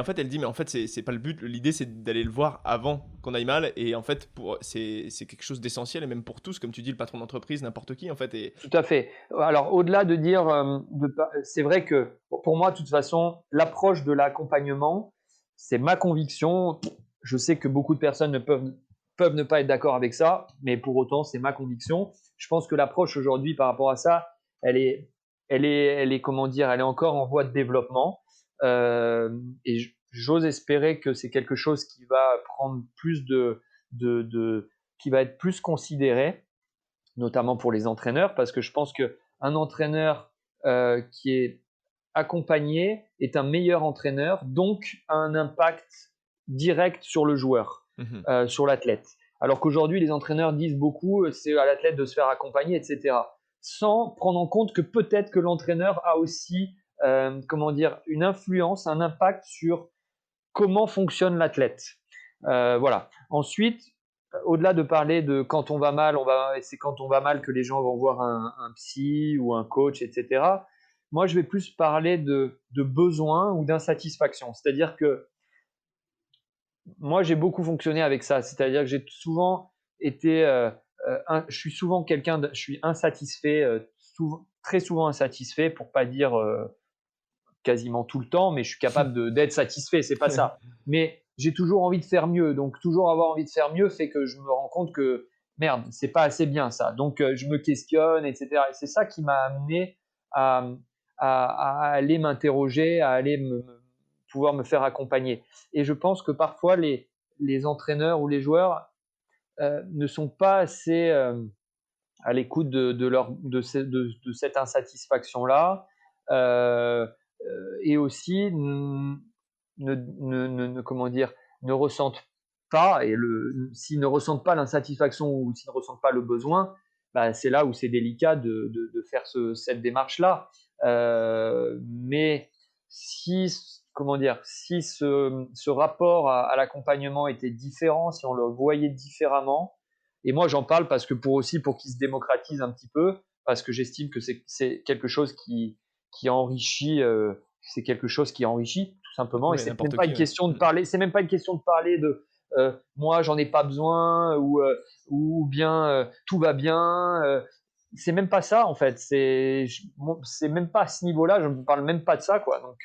fait, elle dit, mais en fait, c'est pas le but. L'idée, c'est d'aller le voir avant qu'on aille mal. Et en fait, c'est quelque chose d'essentiel, et même pour tous, comme tu dis, le patron d'entreprise, n'importe qui, en fait. Et tout à fait. Alors, au-delà de dire, c'est vrai que pour moi, de toute façon, l'approche de l'accompagnement, c'est ma conviction. Je sais que beaucoup de personnes peuvent ne pas être d'accord avec ça, mais pour autant, c'est ma conviction. Je pense que l'approche aujourd'hui par rapport à ça, elle est, comment dire, elle est encore en voie de développement. Et j'ose espérer que c'est quelque chose qui va prendre plus qui va être plus considéré notamment pour les entraîneurs, parce que je pense qu'un entraîneur qui est accompagné est un meilleur entraîneur, donc a un impact direct sur le joueur, Mhm. sur l'athlète. Alors qu'aujourd'hui, les entraîneurs disent beaucoup, c'est à l'athlète de se faire accompagner, etc. Sans prendre en compte que peut-être que l'entraîneur a aussi, comment dire, une influence, un impact sur comment fonctionne l'athlète. Voilà. Ensuite, au-delà de parler de quand on va mal, c'est quand on va mal que les gens vont voir un psy ou un coach, etc. Moi, je vais plus parler de besoin ou d'insatisfaction. C'est-à-dire que moi, j'ai beaucoup fonctionné avec ça. C'est-à-dire que j'ai souvent été, je suis souvent je suis insatisfait, très souvent insatisfait, pour pas dire quasiment tout le temps, mais je suis capable d'être satisfait, c'est pas ça. Mais j'ai toujours envie de faire mieux, donc toujours avoir envie de faire mieux fait que je me rends compte que merde, c'est pas assez bien ça. Donc je me questionne, etc. Et c'est ça qui m'a amené à, à aller m'interroger, à aller pouvoir me faire accompagner. Et je pense que parfois les entraîneurs ou les joueurs ne sont pas assez à l'écoute de cette insatisfaction-là. Et aussi comment dire, ne ressentent pas, et s'ils ne ressentent pas l'insatisfaction ou s'ils ne ressentent pas le besoin, bah, c'est là où c'est délicat de faire cette démarche-là. Mais si, comment dire, si ce rapport à l'accompagnement était différent, si on le voyait différemment, et moi j'en parle parce que pour qu'il se démocratise un petit peu, parce que j'estime que c'est quelque chose qui enrichit, c'est quelque chose qui enrichit tout simplement. Et Ouais, c'est même n'importe pas qui, une ouais. question de parler. C'est même pas une question de parler de moi j'en ai pas besoin ou bien tout va bien. C'est même pas ça en fait. C'est même pas à ce niveau-là. Je ne parle même pas de ça quoi. Donc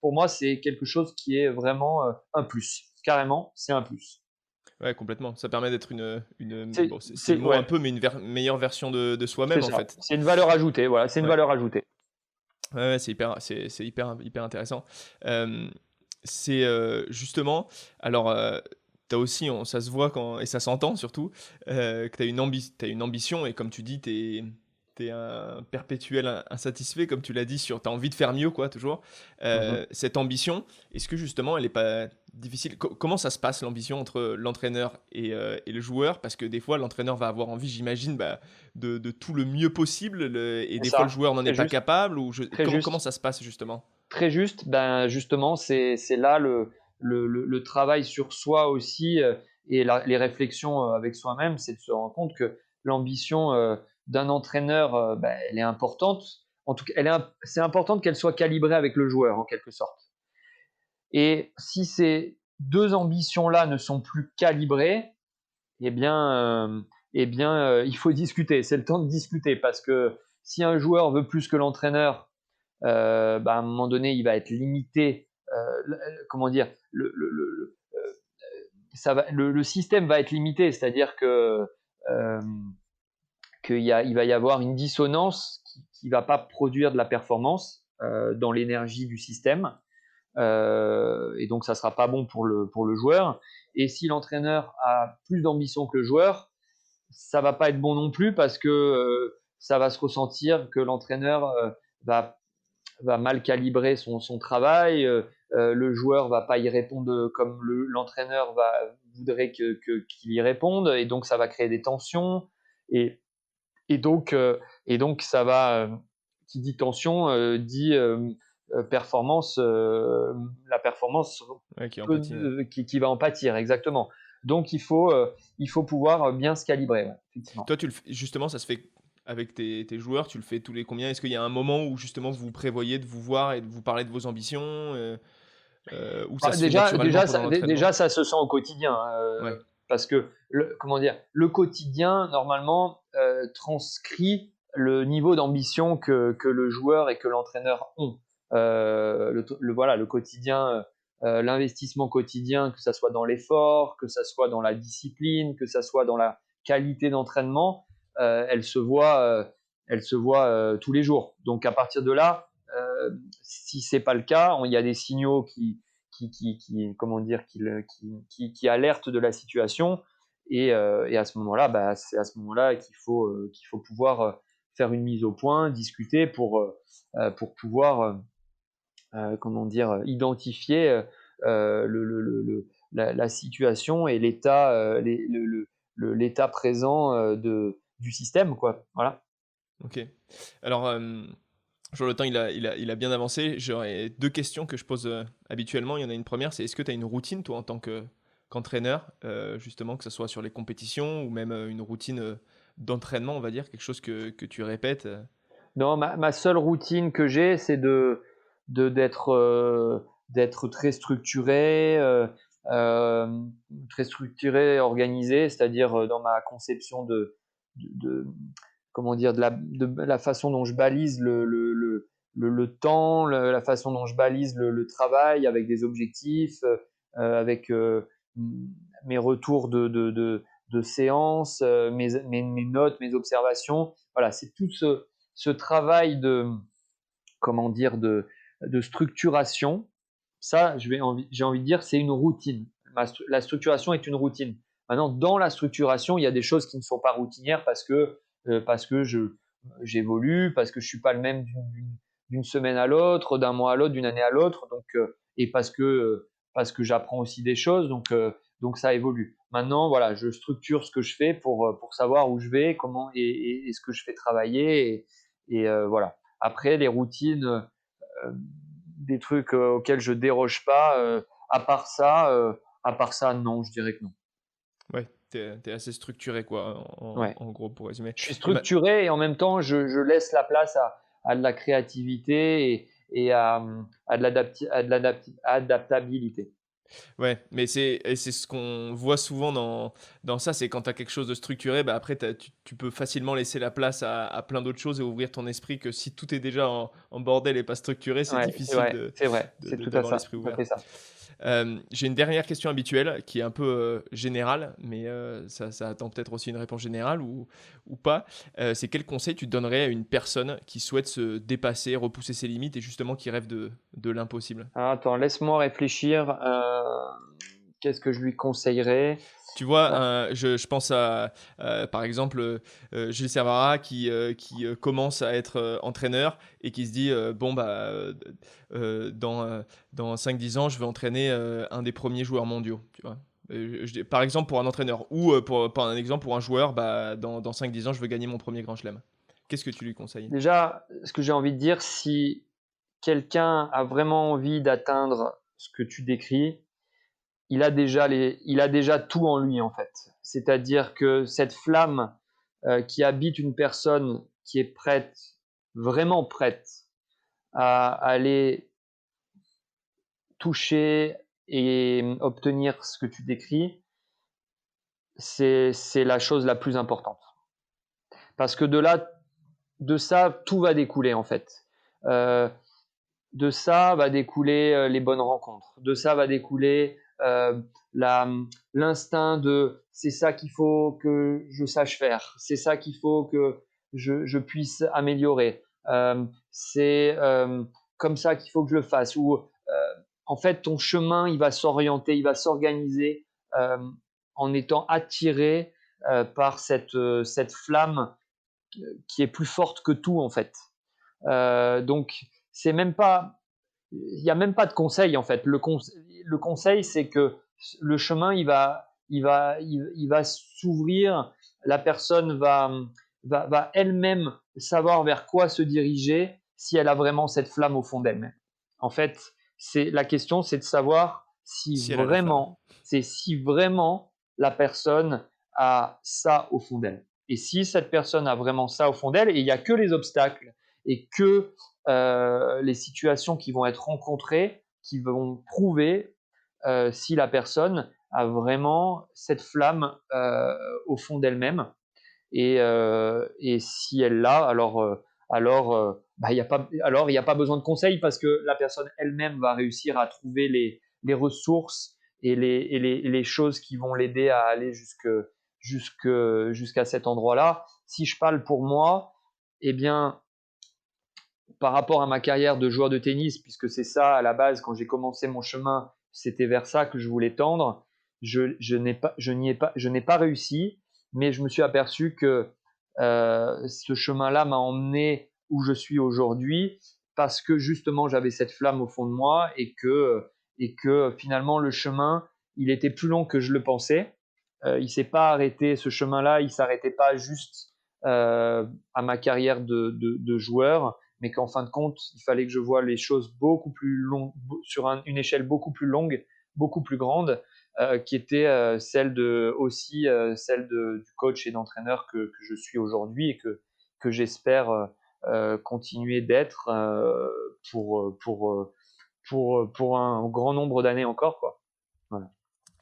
pour moi c'est quelque chose qui est vraiment un plus. Carrément, c'est un plus. Ouais, complètement. Ça permet d'être C'est bon, c'est le mot un ouais, peu, mais une meilleure version de c'est soi-même, en ça. fait. C'est une valeur ajoutée. Voilà, c'est une Ouais. valeur ajoutée. Ouais, ouais, c'est hyper intéressant. C'est justement, alors, tu as aussi, ça se voit et ça s'entend surtout, que tu as t'as une ambition et comme tu dis, t'es un perpétuel insatisfait, comme tu l'as dit, tu as envie de faire mieux, quoi, toujours. Mhm. Cette ambition, est-ce que justement, elle n'est pas difficile? Comment ça se passe, l'ambition entre l'entraîneur et le joueur? Parce que des fois, l'entraîneur va avoir envie, j'imagine, bah, de tout le mieux possible, et C'est des fois, le ça. joueur n'en est Très pas juste. capable, Très comment juste. ça se passe, justement? Très juste, ben justement, c'est là le travail sur soi aussi et les réflexions avec soi-même, c'est de se rendre compte que l'ambition d'un entraîneur, ben, elle est importante. En tout cas, c'est important qu'elle soit calibrée avec le joueur en quelque sorte. Et si ces deux ambitions-là ne sont plus calibrées, eh bien, il faut discuter. C'est le temps de discuter parce que si un joueur veut plus que l'entraîneur, bah, à un moment donné, il va être limité. Comment dire, le système va être limité, c'est-à-dire que euh, il va y avoir une dissonance qui va pas produire de la performance dans l'énergie du système, et donc ça sera pas bon pour le joueur. Et si l'entraîneur a plus d'ambition que le joueur, ça va pas être bon non plus parce que ça va se ressentir que l'entraîneur va va mal calibrer son travail, le joueur va pas y répondre comme l'entraîneur voudrait qu'il y réponde, et donc ça va créer des tensions, et, et donc, ça va, qui dit tension, dit performance, la performance Ouais, qui empathie, ouais. qui va en pâtir, exactement. Donc il faut pouvoir bien se calibrer, ouais, effectivement. Toi, justement, ça se fait avec tes joueurs, tu le fais tous les combien? Est-ce qu'il y a un moment où justement vous prévoyez de vous voir et de vous parler de vos ambitions, ou ça Bah, se fait naturellement pendant déjà, l'entraînement? ça se sent au quotidien, hein, Ouais, parce que comment dire, le quotidien normalement transcrit le niveau d'ambition que le joueur et que l'entraîneur ont. Voilà, le quotidien, l'investissement quotidien, que ça soit dans l'effort, que ça soit dans la discipline, que ça soit dans la qualité d'entraînement, elle se voit tous les jours. Donc à partir de là, si c'est pas le cas, il y a des signaux comment dire, qui alertent de la situation, et à ce moment-là, bah, c'est à ce moment-là qu'il faut pouvoir faire une mise au point, discuter pour pouvoir comment dire, identifier la situation et l'état l'état présent du système, quoi. Voilà. OK. Alors, je vois le temps, il a bien avancé. J'aurais 2 questions que je pose, habituellement. Il y en a une première, c'est est-ce que tu as une routine toi en tant qu'entraîneur, justement, que ce soit sur les compétitions ou même une routine d'entraînement, on va dire, quelque chose que tu répètes. Non, ma seule routine que j'ai, c'est d'être très structuré, très structuré, organisé, c'est-à-dire dans ma conception de comment dire, de la façon dont je balise le temps, la façon dont je balise le travail avec des objectifs, avec mes retours de séance, mes notes, mes observations. Voilà, c'est tout ce travail comment dire, de structuration. Ça, j'ai envie de dire, c'est une routine. La structuration est une routine. Maintenant, dans la structuration, il y a des choses qui ne sont pas routinières parce que j'évolue, parce que je suis pas le même d'une semaine à l'autre, d'un mois à l'autre, d'une année à l'autre, et parce que j'apprends aussi des choses, donc ça évolue. Maintenant, voilà, je structure ce que je fais pour savoir où je vais, comment et ce que je fais travailler, voilà. Après, les routines, des trucs auxquels je déroge pas, à part ça, non, je dirais que non. Ouais, t'es assez structuré, quoi, Ouais. en gros, pour résumer. Je suis Et ma- structuré et en même temps, je laisse la place à de la créativité et à de l'adaptabilité. Ouais, mais c'est ce qu'on voit souvent dans ça, c'est quand tu as quelque chose de structuré, bah après tu peux facilement laisser la place à plein d'autres choses et ouvrir ton esprit que si tout est déjà en bordel et pas structuré, c'est Ouais, difficile c'est vrai, c'est d'avoir l'esprit tout à ouvert. fait ça. J'ai une dernière question habituelle qui est un peu générale, mais ça attend peut-être aussi une réponse générale ou pas. C'est quel conseil tu donnerais à une personne qui souhaite se dépasser, repousser ses limites et justement qui rêve de l'impossible? Alors, attends, laisse-moi réfléchir. Qu'est-ce que je lui conseillerais? Tu vois, Euh, je pense à, par exemple, Gilles Servara qui commence à être entraîneur et qui se dit bon, bah, dans 5-10 ans, je vais entraîner un des premiers joueurs mondiaux. Tu vois. Par exemple, pour un entraîneur ou pour un exemple, pour un joueur, bah, dans 5-10 ans, je veux gagner mon premier grand chelem. Qu'est-ce que tu lui conseilles? Déjà, ce que j'ai envie de dire, si quelqu'un a vraiment envie d'atteindre ce que tu décris, il a déjà tout en lui en fait. C'est-à-dire que cette flamme qui habite une personne qui est prête, vraiment prête à aller toucher et obtenir ce que tu décris, c'est la chose la plus importante. Parce que de ça, tout va découler en fait. Euh, de ça va découler les bonnes rencontres. De ça va découler la, l'instinct de c'est ça qu'il faut que je sache faire. C'est ça qu'il faut que je puisse améliorer. C'est comme ça qu'il faut que je le fasse. Ou en fait, ton chemin, il va s'orienter, il va s'organiser euh, en étant attiré par cette flamme qui est plus forte que tout en fait. Donc, c'est même pas, il n'y a même pas de conseil en fait. Le conseil, c'est que le chemin, il va s'ouvrir. La personne va elle-même savoir vers quoi se diriger si elle a vraiment cette flamme au fond d'elle-même. En fait, la question, c'est de savoir Si elle a la flamme. si vraiment la personne a ça au fond d'elle. Et si cette personne a vraiment ça au fond d'elle, et il n'y a que les obstacles et que les situations qui vont être rencontrées, qui vont prouver si la personne a vraiment cette flamme au fond d'elle-même. Et si elle l'a, il n'y a pas besoin de conseils parce que la personne elle-même va réussir à trouver les ressources et les choses qui vont l'aider à aller jusqu'à cet endroit-là. Si je parle pour moi, eh bien, par rapport à ma carrière de joueur de tennis, puisque c'est ça à la base, quand j'ai commencé mon chemin, c'était vers ça que je voulais tendre. Je n'ai pas réussi, mais je me suis aperçu que ce chemin-là m'a emmené où je suis aujourd'hui parce que justement j'avais cette flamme au fond de moi et que finalement le chemin il était plus long que je le pensais. Il s'est pas arrêté ce chemin-là, il s'arrêtait pas juste à ma carrière de joueur, mais qu'en fin de compte, il fallait que je voie les choses beaucoup plus longues, sur une échelle beaucoup plus longue, beaucoup plus grande. qui était celle du coach et d'entraîneur que je suis aujourd'hui et que j'espère continuer d'être pour un grand nombre d'années encore, quoi. Voilà.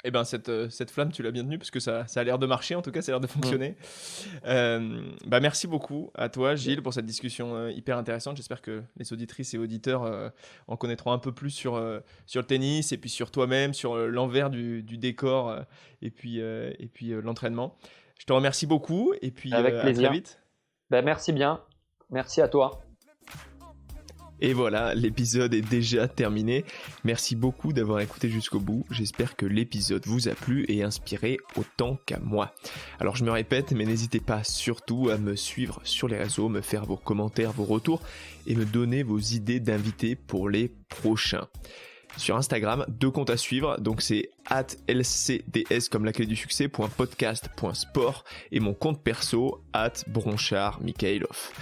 Eh ben cette flamme, tu l'as bien tenue parce que ça a l'air de marcher, en tout cas, ça a l'air de fonctionner. Merci beaucoup à toi, Gilles, pour cette discussion hyper intéressante. J'espère que les auditrices et auditeurs en connaîtront un peu plus sur le tennis et puis sur toi-même, sur l'envers du décor et puis l'entraînement. Je te remercie beaucoup et puis Avec plaisir. à très vite. Merci bien. Merci à toi. Et voilà, l'épisode est déjà terminé. Merci beaucoup d'avoir écouté jusqu'au bout. J'espère que l'épisode vous a plu et inspiré autant qu'à moi. Alors je me répète, mais n'hésitez pas surtout à me suivre sur les réseaux, me faire vos commentaires, vos retours et me donner vos idées d'invités pour les prochains. Sur Instagram, 2 comptes à suivre, donc c'est @lcds comme la clé du succès, .podcast.sport et mon compte perso @bronchard-mikhailov.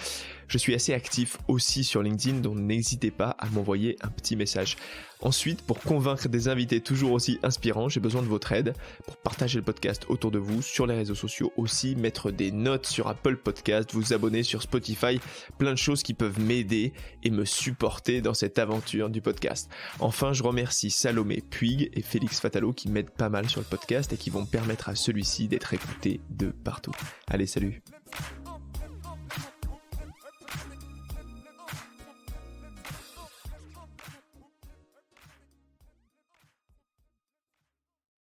Je suis assez actif aussi sur LinkedIn, donc n'hésitez pas à m'envoyer un petit message. Ensuite, pour convaincre des invités toujours aussi inspirants, j'ai besoin de votre aide pour partager le podcast autour de vous, sur les réseaux sociaux aussi, mettre des notes sur Apple Podcast, vous abonner sur Spotify, plein de choses qui peuvent m'aider et me supporter dans cette aventure du podcast. Enfin, je remercie Salomé Puig et Félix Fatalo qui m'aident pas mal sur le podcast et qui vont permettre à celui-ci d'être écouté de partout. Allez, salut!